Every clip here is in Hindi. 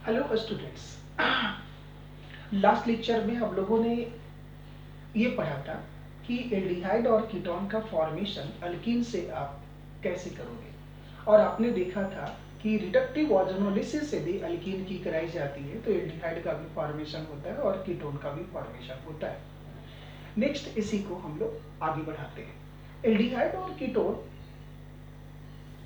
Hello students. लास्ट लेक्चर में हम लोगों ने ये पढ़ा था कि एल्डिहाइड और कीटोन का फॉर्मेशन अल्कीन से आप कैसे करोगे, और आपने देखा था कि रिडक्टिव ऑर्गेनोलिसिस से भी अल्कीन की कराई जाती है, तो एल्डिहाइड का भी फॉर्मेशन होता है और कीटोन का भी फॉर्मेशन होता है। नेक्स्ट इसी को हम लोग आगे बढ़ाते हैं। एल्डिहाइड और कीटोन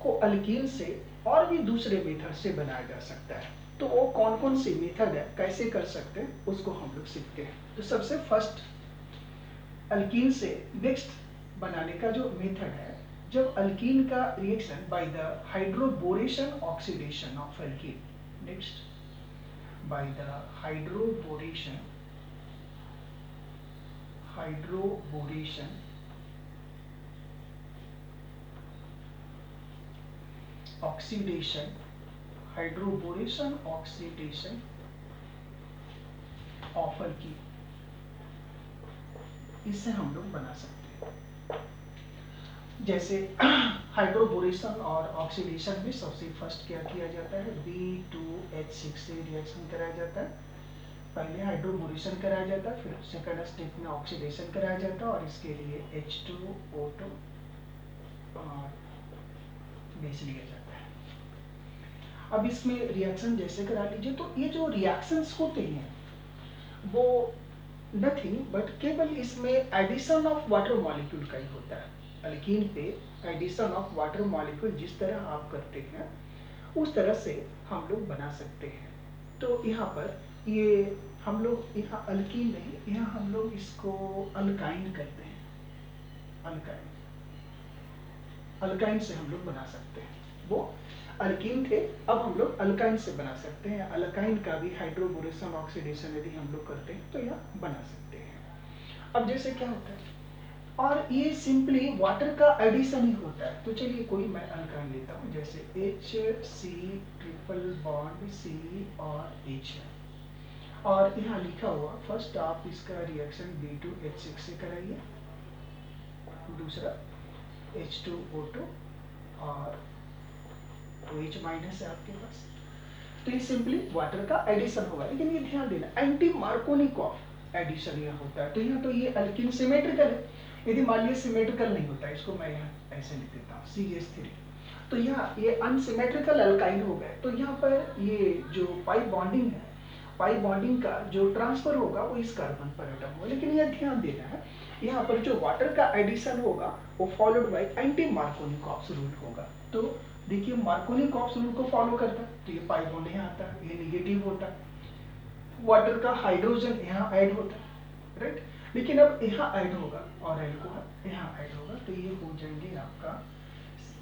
को अल्कीन से और भी दूसरे मेथड से बनाया जा सकता है। तो वो कौन कौन से मेथड है, कैसे कर सकते हैं, उसको हम लोग सीखते हैं। तो सबसे फर्स्ट अल्कीन से नेक्स्ट बनाने का जो मेथड है, जब अल्कीन का reaction by the hydroboration oxidation of alkyne, next by the hydroboration oxidation of alkyne, इससे हम लोग बना सकते हैं। जैसे हाइड्रोबोरेशन और ऑक्सीडेशन में सबसे फर्स्ट क्या किया जाता है, B2H6 से रिएक्शन कराया जाता है। पहले हाइड्रोबोरेशन कराया जाता है, फिर सेकंड स्टेप में ऑक्सीडेशन कराया जाता है, और इसके लिए H2O2 बेच लिया जाता है। अब इसमें रिएक्शन जैसे करा लीजिए, तो ये जो रिएक्शंस होते हैं वो नथिंग बट केवल इसमें एडिशन ऑफ वाटर मॉलिक्यूल का ही होता है। अल्कीन पे एडिशन ऑफ वाटर मॉलिक्यूल जिस तरह आप करते हैं उस तरह से हम लोग बना सकते हैं। तो यहाँ पर ये हम लोग यहाँ अल्कीन नहीं, यहाँ हम लोग इसको अल्काइन करते हैं। अल्काइन से हम लोग बना सकते हैं। वो अल्कीन थे, अब हम लोग अल्काइन से बना सकते हैं। अल्काइन का भी हाइड्रोबोरेशन ऑक्सीडेशन यदि हम लोग करते हैं तो यहाँ बना सकते हैं। अब जैसे क्या होता है, और ये सिंपली वाटर का एडिशन ही होता है। तो चलिए कोई मैं अल्काइन लेता हूँ, जैसे HC ट्रिपल बॉन्ड C और H है, और यहाँ लिखा हुआ फर्स्ट आप इसका रिएक्शन B2H6 से कराइए, दूसरा H2O2 और OH माइनस है आपके पास। तो ये सिंपली वाटर का एडिशन होगा, लेकिन ये ध्यान देना एंटी मार्कोनिकॉफ एडिशन यहाँ होता है। तो यहाँ तो ये अल्कीन सिमेट्रिकल है, यदि मान लीजिए सिमेट्रिकल नहीं होता है, इसको मैं यहाँ ऐसे लिख देता हूँ CH3, तो यहाँ ये अनसिमेट्रिकल अल्काइन हो गए। तो यहाँ पर ये जो पाई बॉन्डिंग है, पाई बॉन्डिंग का जो ट्रांसफर होगा वो इस कार्बन पर एटम होगा, लेकिन यह ध्यान देना है यहाँ पर जो वाटर का एडिशन होगा वो followed by anti Markovnikov rule होगा। तो देखिए मार्कोनिकॉफ रूल को फॉलो करता है, तो ये पाई बॉन्ड यहाँ आता है, ये निगेटिव होता है, वाटर का हाइड्रोजन यहाँ ऐड होता है, राइट। लेकिन अब यहाँ ऐड होगा और एल्कोहल यहाँ ऐड होगा, तो ये हो जाएंगे आपका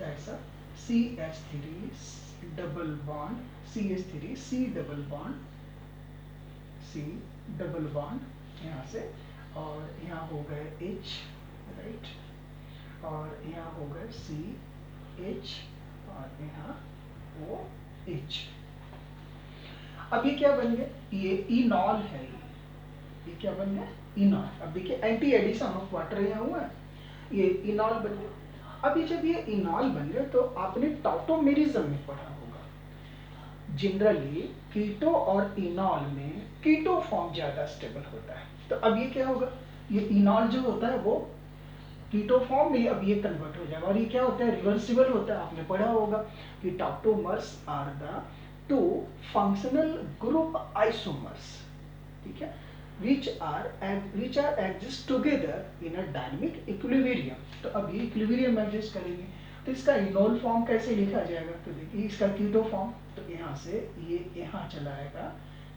ऐसा CH3 double bond CH3 C double bond C double bond यहाँ से, और यहाँ हो गए H, राइट, और यहाँ हो गए CH, और यहाँ OH। अब ये क्या बन गया, ये इनॉल है, ये क्या बन गया, इनॉल। अब देखिए एंटी एडिशन ऑफ वाटर यहाँ हुआ है, ये इनॉल बन गया। अब ये जब ये इनॉल बन गया तो आपने टॉटोमेरिज्म में पढ़ा होगा, जनरली कीटो और इनॉल में कीटो फॉर्म ज्यादा स्टेबल होता है। तो अब ये क्या होगा, ये इनॉल जो होता है वो कीटो फॉर्म में अब ये कन्वर्ट हो जाएगा, और ये क्या होता है, रिवर्सिबल होता है। आपने पढ़ा होगा कि tautomers are the two functional group isomers, ठीक है, which are exist together in a dynamic equilibrium। तो अब ये इक्विलिब्रियम एग्जिस्ट करेंगे, तो इसका इनोल फॉर्म कैसे लिखा जाएगा, तो देखिए इसका कीटो फॉर्म, तो यहाँ से ये यहाँ चलाएगा,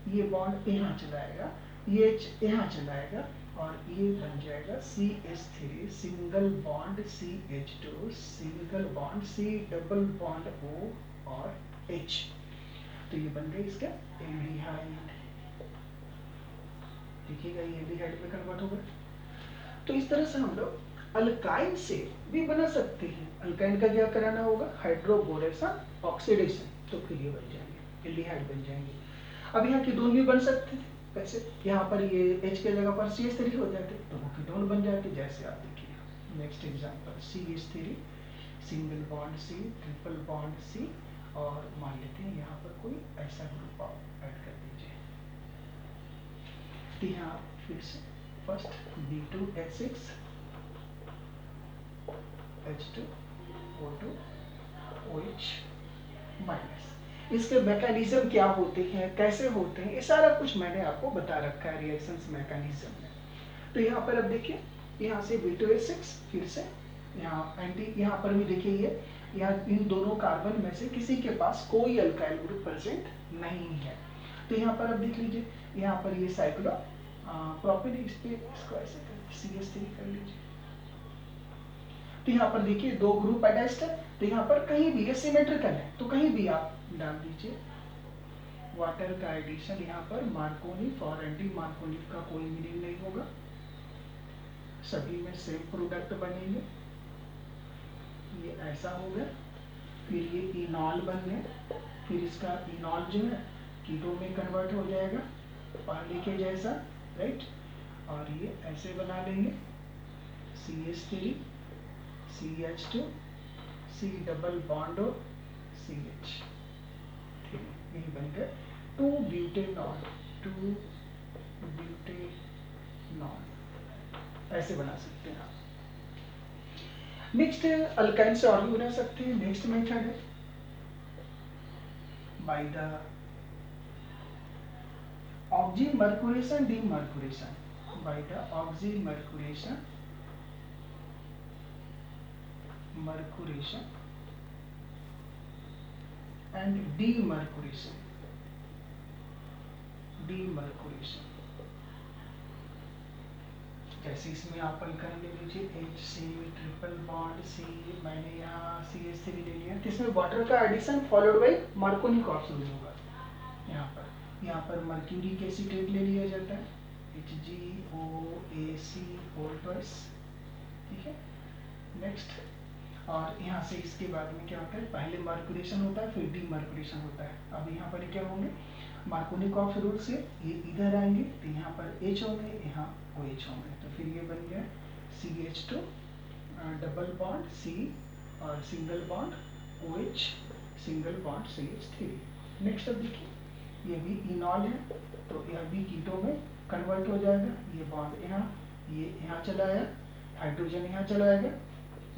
ये बॉन्ड यहाँ चलाएगा, ये यहाँ चलाएगा, और ये बन जाएगा CH3 single bond CH2 single bond C double bond O और H। तो ये बन गया इसका एल्डिहाइड, देखिएगा ये एल्डिहाइड में कन्वर्ट होगा। तो इस तरह से हम लोग अल्काइन से भी बना सकते हैं। अल्काइन का क्या कराना होगा, हाइड्रोबोरेशन ऑक्सीडेशन, तो फिर ये बन जाएंगे एल्डिहाइड बन जाएंगे। अब यहाँ कीटोन भी बन सकते थे, कैसे, यहाँ पर ये H के जगह पर CH3 हो जाते तो वो कीटोन बन जाते, जैसे आप देखिए next example CH3 single bond C triple bond C और मान लेते हैं यहाँ पर कोई ऐसा ग्रुप आप ऐड कर दीजिए। तो यहाँ फिर से first B2H6 H2 O2 OH minus. इसके मैकेनिज्म क्या होते हैं, कैसे होते हैं, ये सारा कुछ मैंने आपको बता रखा है रिएक्शंस मैकेनिज्म में। तो यहाँ पर अब देखिए, यहाँ से B2H6 फिर से यहाँ एंटी, यहाँ पर भी देखिए ये यहाँ इन दोनों कार्बन में से किसी के पास कोई अल्काइल ग्रुप प्रेजेंट नहीं है। तो यहाँ पर अब देख लीजिए, यहाँ पर ये साइक्लो प्रोपेन, इस पे इसको ऐसे कर CH3 कर लीजिए। तो यहाँ पर देखिए दो ग्रुप अटैच्ड है, तो यहाँ पर कहीं भी ये सिमेट्रिकल है तो कहीं भी आप डाल दीजिए वाटर का एडिशन। यहाँ पर मार्कोनिक और एंटी मार्कोनिक का कोई मीनिंग नहीं होगा, सभी में सेम प्रोडक्ट बनेंगे। ये ऐसा हो गया, फिर ये इनॉल बन गया, फिर इसका इनॉल जो है कीटो में कन्वर्ट हो जाएगा पानी के जैसा, राइट। और ये ऐसे बना लेंगे CH3 CH2 C double bond CH, ठीक है, यही बन गया 2-ब्यूटेनॉल, 2-ब्यूटेनॉल, ऐसे बना सकते हैं आप। नेक्स्ट अल्काइन से और भी बना सकते हैं। नेक्स्ट मेथड है by the oxymercuration demercuration, by the oxymercuration mercuration and demercuration, demercuration. जैसे इसमें आप अल्काइन ले लीजिए HC ट्रिपल बॉन्ड C, मैंने यहाँ CH3 ले लिया, तो इसमें वाटर का addition followed by Markovnikov option होगा। यहाँ पर मर्क्यूरिक एसीटेट ले लिया जाता है HgOAc होल्डर्स, ठीक है। नेक्स्ट, और यहाँ से इसके बाद में क्या होता है, पहले मार्कुरेशन होता है फिर डीमार्कुरेशन होता है। अब यहाँ पर क्या होंगे, मार्कोनिक ऑफ रूल से ये इधर आएंगे तो यहाँ पर H होंगे, यहाँ OH होंगे, तो फिर ये बन गया CH2 डबल बॉन्ड C और single bond OH, single bond CH3। Next अब देखिए, ये भी इनॉल है तो यह भी कीटो में कन्वर्ट हो जाएगा, ये बॉन्ड यहाँ, ये यहाँ चला आया, हाइड्रोजन यहाँ चला आएगा,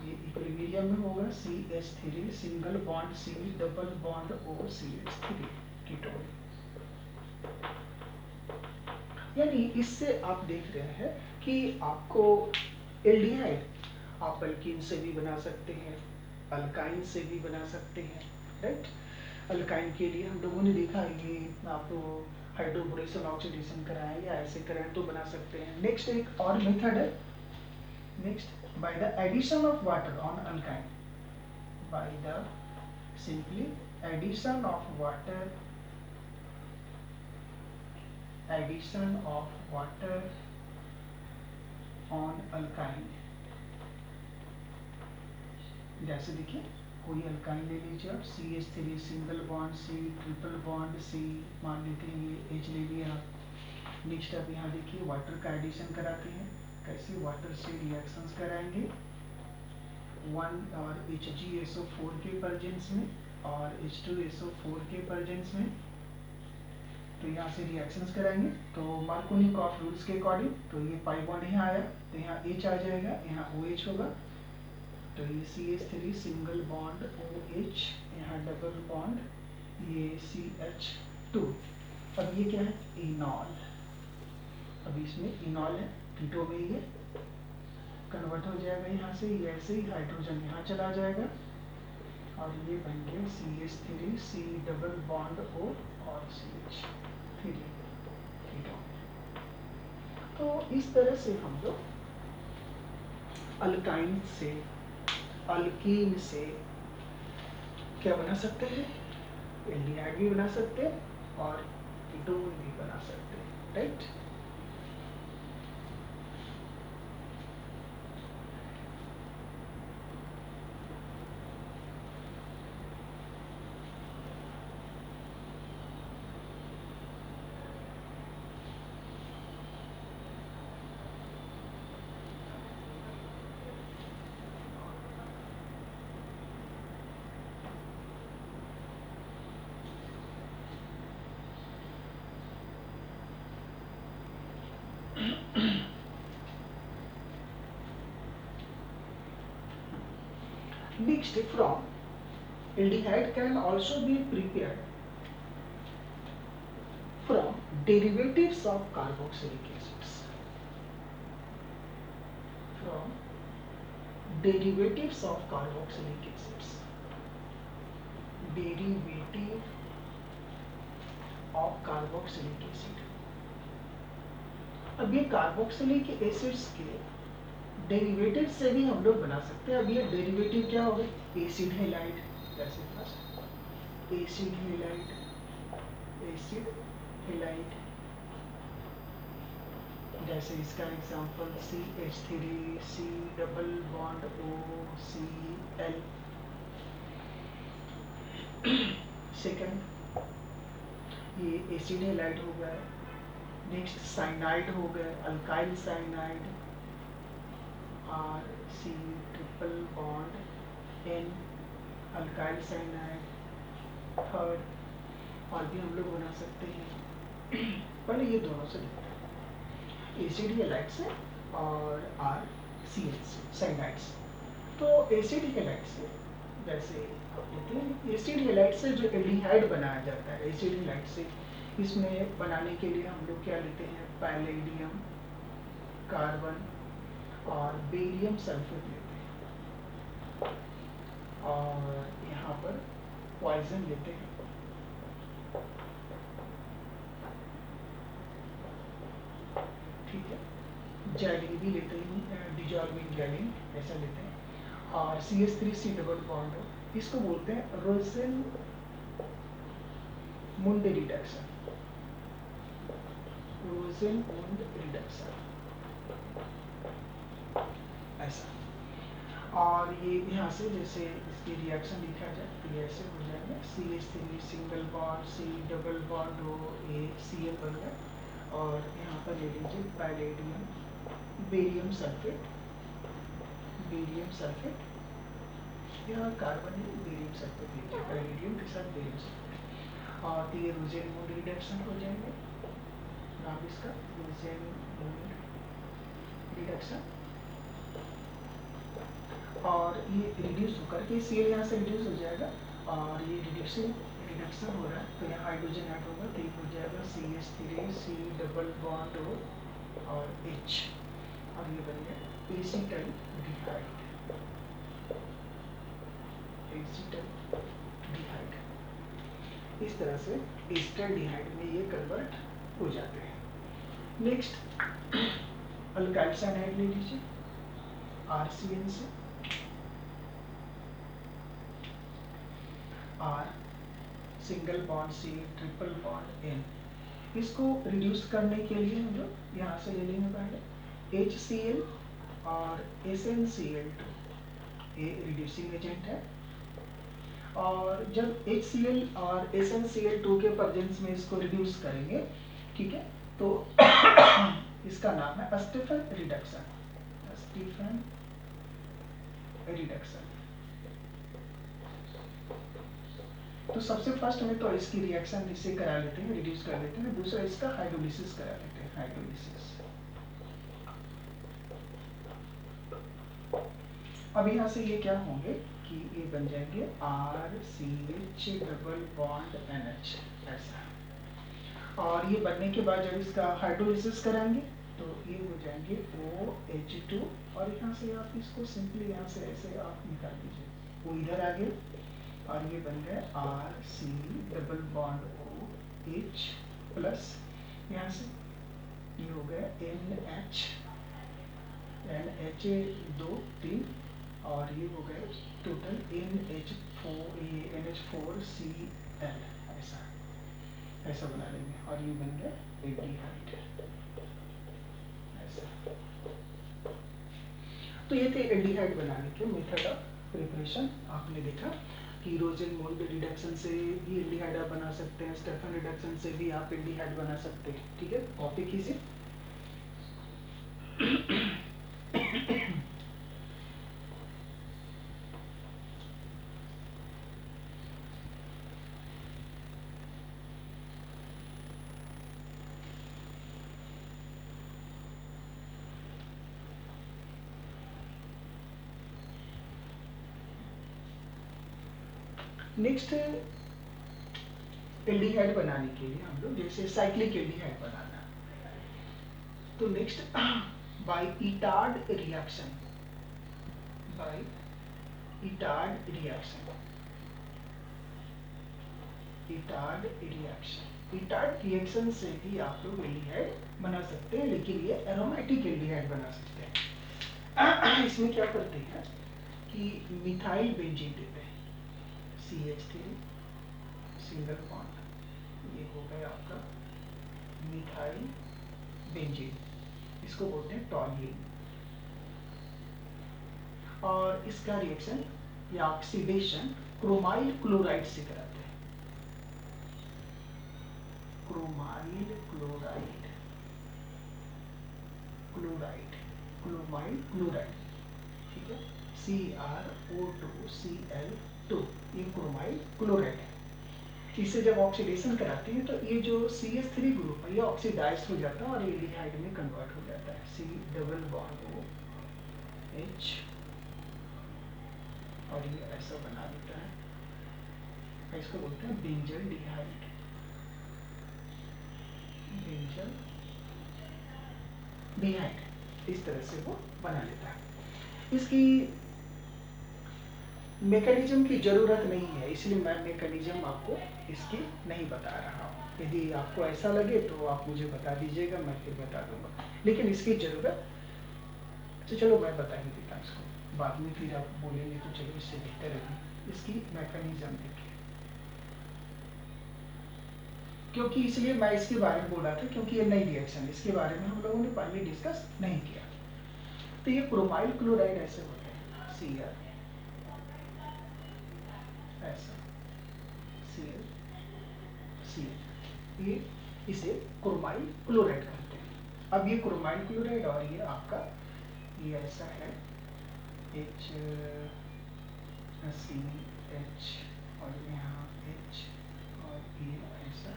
ये इक्विलिब्रियम में होगा CH3 single bond C double bond O CH3 ketone. यानी इससे आप देख रहे हैं कि आपको एल्डिहाइड आप अल्कीन से भी बना सकते हैं, अल्काइन से भी बना सकते हैं, राइट। अल्काइन के लिए हम लोगों ने देखा ये आप हाइड्रोबोरेशन ऑक्सीडेशन कराएं या ऐसे कराएं तो बना सकते हैं। नेक्स्ट एक और मेथड है, next by the addition of water on alkyne, by the simply addition of water, addition of water on alkyne. जैसे देखिए कोई अल्काइन ले लीजिए आप, CH3 single bond C triple bond C, मान लेते हैं ये H ले लिया आप। नेक्स्ट अब यहाँ देखिए वाटर का एडिशन कराते हैं, कैसे वाटर से रिएक्शंस कराएंगे 1 और HgSO4 के प्रेजेंस में और H2SO4 के प्रेजेंस में, तो यहाँ से रिएक्शंस कराएंगे। तो मार्कोनिक ऑफ रूल्स के अकॉर्डिंग तो ये पाई बॉन्ड यहाँ आया तो यहाँ H आ जाएगा, यहाँ OH होगा, तो ये CH3 सिंगल बॉन्ड OH, यहाँ डबल बॉन्ड ये CH2। अब ये क्या है, इनॉल, अब इसमें इनॉल है, कीटो में ये कन्वर्ट हो जाएगा यहाँ से, ये ऐसे ही हाइड्रोजन यहाँ चला जाएगा और ये बन गया CH3 C double bond O और CH3 कीटो। तो इस तरह से हम लोग अल्काइन से, अल्कीन से क्या बना सकते हैं, एल्डिहाइड भी बना सकते हैं और कीटोन भी बना सकते हैं, right. Next, from aldehyde can also be prepared from derivatives of carboxylic acids. From derivatives of carboxylic acids. Derivative of carboxylic acid. अब ये कार्बोक्सिलिक एसिड्स के डेरिवेटिव से भी हम लोग बना सकते हैं। अब ये डेरिवेटिव क्या होगा? एसिड हैलाइड, जैसे first acid halide, acid halide, जैसे इसका example CH3 C double bond OCl। Second, ये एसिड हैलाइड हो गया। नेक्स्ट साइनाइड हो गए, alkyl cyanide RC triple bond N, alkyl cyanide. Third, और भी हम लोग बना सकते हैं। पहले ये दोनों से देखते हैं, एसिड हैलाइड से और RCl से, साइनाइड से। तो एसिड हैलाइड से जैसे आप लेते हैं, एसिड हैलाइड से जो एल्डिहाइड बनाया जाता है एसिड हैलाइड से, इसमें बनाने के लिए हम लोग क्या लेते हैं? पैलेडियम, कार्बन और बेरियम सल्फेट लेते हैं, और यहाँ पर पॉइजन लेते हैं। ठीक है, जैलिन भी लेते हैं, डिजॉल्विंग जैलिन ऐसा लेते हैं। और CH3C डबल बॉन्ड, इसको बोलते हैं रोसेन मुंड रिडक्शन, रोसेन मुंड रिडक्शन ऐसा। और ये यहाँ से जैसे इसकी रिएक्शन लिखा जाए तो ये ऐसे हो जाएगा, CH3 single bond C double bond O ACl बन गया। और यहाँ पर ले लीजिए palladium, barium sulphate, barium sulphate, यहाँ कार्बन है, बेरियम सल्फेट लीजिए, पैलेडियम के साथ बेरियम सल्फेट। और ये रोसेन मुंड रिडक्शन हो जाएंगे, नाम इसका रोसेन मुंड रिडक्शन। और ये रिड्यूस होकर के Cl यहाँ से रिड्यूस हो जाएगा, और ये रिडक्शन हो रहा है तो यहाँ हाइड्रोजन ऐड होगा, तो ये हो जाएगा CH3 C double bond O और H, और ये बन गया एसिटाल्डिहाइड, एसिटाल्डिहाइड। इस तरह से एसिटाल्डिहाइड में ये कन्वर्ट हो जाते हैं। नेक्स्ट, अल्काइल साइनाइड ले लीजिए RCN से, R single bond C triple bond N। इसको रिड्यूस करने के लिए हम लोग यहाँ से ले लेंगे पहले HCl और SnCl2, ये रिड्यूसिंग एजेंट है। और जब HCl और SnCl2 के प्रेजेंस में इसको रिड्यूस करेंगे, ठीक है, तो इसका नाम है स्टीफन रिडक्शन, स्टीफन रिडक्शन। तो सबसे फर्स्ट में तो इसकी रिएक्शन इससे करा लेते हैं, रिड्यूस कर लेते हैं, दूसरा इसका हाइड्रोलिसिस करा लेते हैं, हाइड्रोलिसिस। अब यहाँ से ये क्या होंगे कि ये बन जाएंगे RCH डबल बॉन्ड NH ऐसा। और ये बनने के बाद जब इसका हाइड्रोलिसिस कराएंगे तो ये हो जाएंगे OH2, और यहाँ से आप इसको सिंपली यहाँ से ऐसे आप निकाल दीजिए, वो इधर आ गए, और ये बन गए RC double bond OH plus, यहाँ से ये हो गया NH 2 3, और ये हो गए टोटल NH4Cl ऐसा बना लेंगे, और ये बन गया एल्डिहाइड ऐसा। तो ये थे एल्डिहाइड बनाने के मेथड ऑफ प्रिपरेशन। आपने देखा कि रोसेन मुंड रिडक्शन से भी एल्डिहाइड आप बना सकते हैं, स्टेफन रिडक्शन से भी आप एल्डिहाइड बना सकते हैं। ठीक है, कॉपी कीजिए। नेक्स्ट एल्डिहाइड बनाने के लिए हम लोग जैसे साइक्लिक एल्डिहाइड बनाना, तो next by Etard reaction, by Etard reaction, Etard reaction, Etard reaction से भी आप लोग एल्डिहाइड बना सकते हैं, लेकिन ये एरोमेटिक एल्डिहाइड बना सकते हैं। इसमें क्या करते हैं कि मिथाइल बेंजीन देते हैं, CH3 सिंगल बॉन्ड, ये हो गया आपका मिथाइल बेंजीन, इसको बोलते हैं टॉल्यूइन, और इसका रिएक्शन या ऑक्सीडेशन क्रोमाइल क्लोराइड से कराते हैं, chromyl chloride, chloride, chromyl chloride, ठीक है, CrO2Cl2, ये क्रोमाइल क्लोराइड है। इसे जब ऑक्सीडेशन कराते हैं तो ये जो CH3 ग्रुप है ये ऑक्सीडाइज हो जाता है और एल्डिहाइड में कन्वर्ट हो जाता है, C डबल बॉन्ड OH, और ये ऐसा बना देता है, इसको बोलते हैं बेंजल डिहाइड, बेंजल डिहाइड, इस तरह से वो बना लेता है। इसकी मैकेनिज्म की जरूरत नहीं है, इसलिए मैं मैकेनिज्म आपको इसकी नहीं बता रहा हूँ, यदि आपको ऐसा लगे तो आप मुझे बता दीजिएगा, मैं फिर बता दूंगा, लेकिन इसकी जरूरत, तो चलो मैं बता ही देता हूँ इसको, बाद में फिर आप बोलेंगे तो चलो इससे बेहतर है। इसकी मैकेनिज्म देखिए, क्योंकि इसलिए मैं इसके बारे में बोल रहा था क्योंकि ये नई रिएक्शन, इसके बारे में हम लोगों ने पहले डिस्कस नहीं किया। तो ये क्रोमाइल क्लोराइड ऐसे होते हैं, Cl ऐसा, Cl Cl, ये इसे क्रोमाइल क्लोराइड कहते हैं। अब ये क्रोमाइल क्लोराइड और ये आपका ये ऐसा है H CH और यहाँ H और ये ऐसा,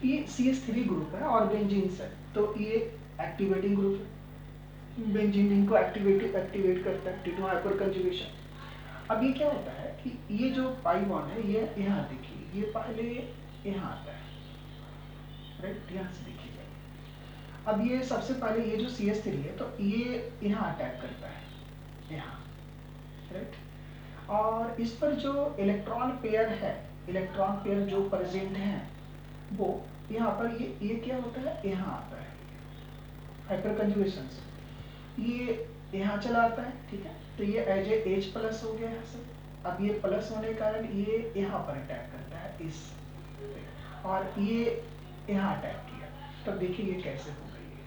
ये CH3 ग्रुप है और बेंजीन है, तो ये एक्टिवेटिंग ग्रुप है, बेंजीन इनको एक्टिवेट करता है टी टू हाइपर कंजुगेशन। अब ये क्या होता है कि ये जो पाई बॉन्ड है ये यहाँ देखिए, ये पहले यहाँ आता है, राइट, यहाँ से देखिए, अब ये सबसे पहले ये जो CH3 है तो ये यहाँ अटैक करता है, यहाँ, राइट, और इस पर जो इलेक्ट्रॉन पेयर है, इलेक्ट्रॉन पेयर जो प्रेजेंट है वो यहाँ पर ये क्या होता है, यहाँ आता है हाइपर कंजुगेशन से, ये यहाँ चला आता है, ठीक है, तो ये एज ए H प्लस हो गया यहाँ से। अब ये प्लस होने के कारण ये यहाँ पर अटैक करता है इस, और ये यहाँ अटैक किया, तब देखिए ये कैसे हो गई है,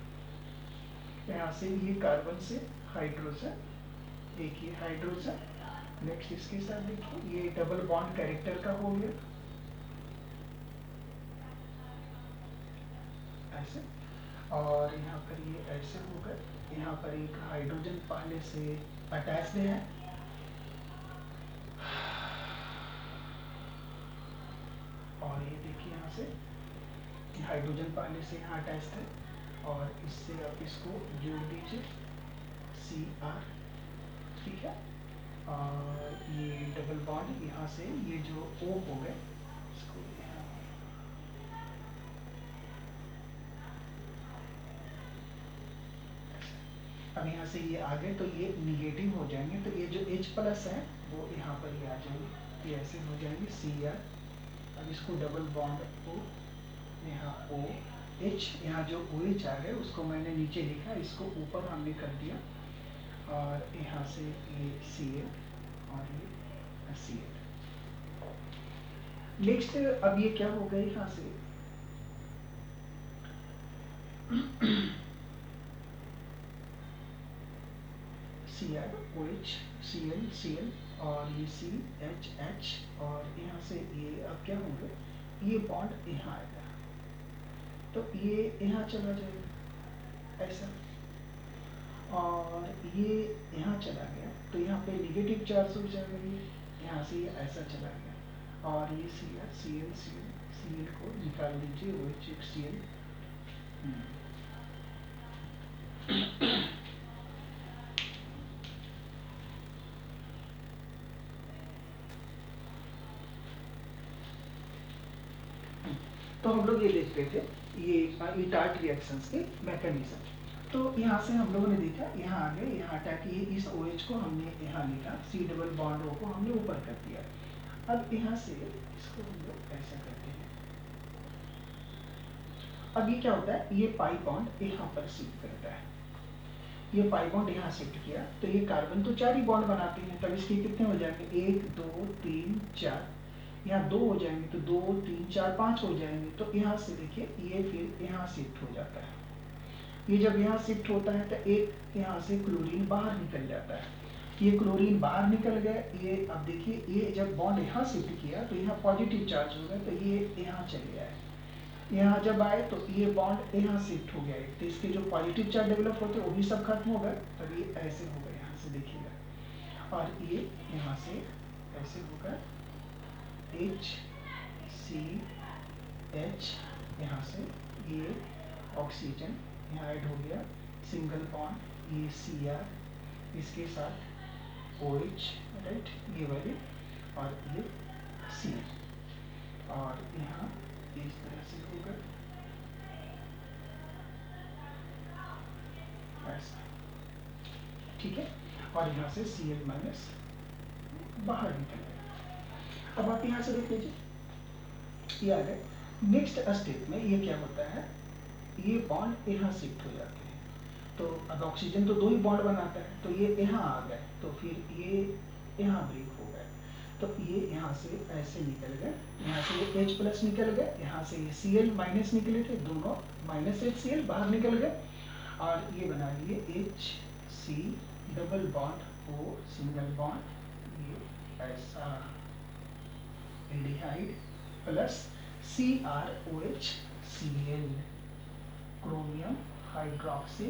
यहाँ से ये कार्बन से हाइड्रोजन, एक ये हाइड्रोजन, नेक्स्ट इसके साथ देखिए ये डबल बॉन्ड कैरेक्टर का हो गया ऐसे, और यहाँ पर ये ऐसे होगा, यहाँ पर एक हाइड्रोजन पहले से अटैच्ड है, और ये देखिए यहाँ से हाइड्रोजन पहले से यहाँ अटैच्ड है, और इससे आप इसको जोड़ दीजिए Cr, ठीक है, और ये डबल बॉन्ड यहाँ से ये जो O हो गए, इसको यहाँ, अब यहाँ से ये आ गए तो ये निगेटिव हो जाएंगे, तो ये जो H प्लस है वो यहाँ पर ही आ जाएंगे, ये ऐसे हो जाएंगे Cr, अब इसको डबल बॉन्ड O, यहाँ OH, यहाँ जो OH आ गए उसको मैंने नीचे लिखा, इसको ऊपर हमने कर दिया, और यहाँ से ये Cl और ये Cl। नेक्स्ट अब ये क्या हो गया, यहाँ से Cr OH Cl Cl और ये CH और यहाँ से ये अब क्या होंगे, ये बॉन्ड यहाँ आएगा तो ये यहाँ चला जाएगा ऐसा, और ये यहाँ चला गया तो यहाँ पे निगेटिव चार्ज हो जाएगा, ये यहाँ से ये ऐसा चला गया, और ये Cl को निकाल दीजिए, OH Cl, तो हम लोग ये देख रहे थे ये इटार्ट रिएक्शंस के मैकेनिज्म। तो यहाँ से हम लोगों ने देखा, यहाँ आ गए, यहाँ हटा के इस OH को हमने यहाँ लिखा, C डबल बॉन्ड O को हमने ऊपर कर दिया। अब यहाँ से इसको हम लोग ऐसा करते हैं। अब ये क्या होता है, ये पाई बॉन्ड यहाँ पर शिफ्ट करता है, ये पाई बॉन्ड यहाँ शिफ्ट किया, तो ये कार्बन तो 4 ही बॉन्ड बनाते हैं, तब इसके कितने हो जाएंगे, 1 2 3 4, यहाँ 2 हो जाएंगे, तो 2 3 4 5 हो जाएंगे। तो यहाँ से देखिए ये फिर यहाँ शिफ्ट हो जाता है, ये जब यहाँ शिफ्ट होता है तो एक यहाँ से क्लोरीन बाहर निकल जाता है, ये क्लोरीन बाहर निकल गया। ये अब देखिए ये जब बॉन्ड यहाँ शिफ्ट किया तो यहाँ पॉजिटिव चार्ज हो गया, तो ये यहाँ चले आए, यहाँ जब आए तो ये बॉन्ड यहाँ शिफ्ट हो गया, तो इसके जो पॉजिटिव चार्ज डेवलप होते हैं वो भी सब खत्म हो गए, तब ये ऐसे हो गए, यहाँ से देखिएगा, और ये यहाँ से ऐसे होगा HCH, यहाँ से ये ऑक्सीजन यहाँ ऐड हो गया, सिंगल बॉन्ड ये Cr, इसके साथ OH, राइट, ये वाली, और ये C, और यहाँ इस तरह से होगा ऐसा, ठीक है, और यहाँ से Cl माइनस बाहर निकल गया। अब आप यहाँ से देख लीजिए, ये आ गए। नेक्स्ट स्टेप में ये क्या होता है, ये बॉन्ड यहाँ शिफ्ट हो जाते हैं, तो अब ऑक्सीजन तो 2 ही बॉन्ड बनाता है, तो ये यहाँ आ गए, तो फिर ये यहाँ ब्रेक हो गए, तो ये यहाँ से ऐसे निकल गए, यहाँ से ये H प्लस निकल गए, यहाँ से ये Cl माइनस निकले थे, दोनों माइनस HCl बाहर निकल गए, और ये बना लिए HC double bond O single bond, ये ऐसा aldehyde plus CrOH Cl chromium hydroxy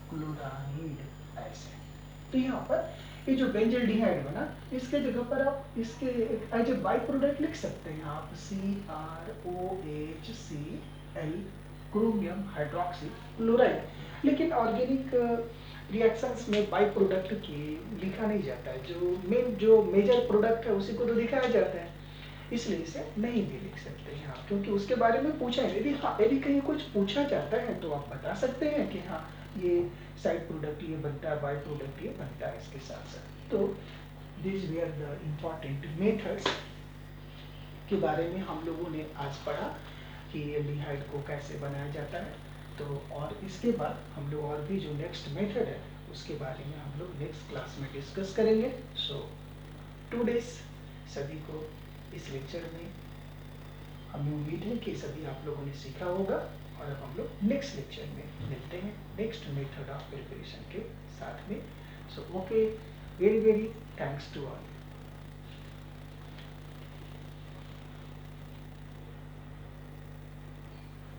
chloride, ऐसे। तो यहाँ पर ये जो बेंजल्डिहाइड बना, इसके जगह पर आप इसके एज ए बाई प्रोडक्ट लिख सकते हैं आप CrOHCl क्रोमियम हाइड्रोक्सी क्लोराइड, लेकिन ऑर्गेनिक रिएक्शंस में बाई प्रोडक्ट की लिखा नहीं जाता है, जो मेजर प्रोडक्ट है उसी को तो दिखाया जाता है, इसलिए इसे नहीं भी लिख सकते हैं आप, क्योंकि उसके बारे में पूछा है। यदि हाँ, यदि कहीं कुछ पूछा जाता है तो आप बता सकते हैं कि हाँ ये साइड प्रोडक्ट ये बनता है, बाई प्रोडक्ट ये बनता है इसके साथ साथ। तो this way are the important methods के बारे में हम लोगों ने आज पढ़ा कि एल्डिहाइड को कैसे बनाया जाता है। तो और इसके बाद हम लोग और भी जो नेक्स्ट मेथड है उसके बारे में हम लोग नेक्स्ट क्लास में डिस्कस करेंगे। सो टुडेस सभी को इस लेक्चर में हमें उम्मीद है कि सभी आप लोगों ने सीखा होगा, और अब हम लोग नेक्स्ट लेक्चर में मिलते हैं नेक्स्ट मेथड ऑफ प्रिपरेशन के साथ में। So okay, very very thanks to all.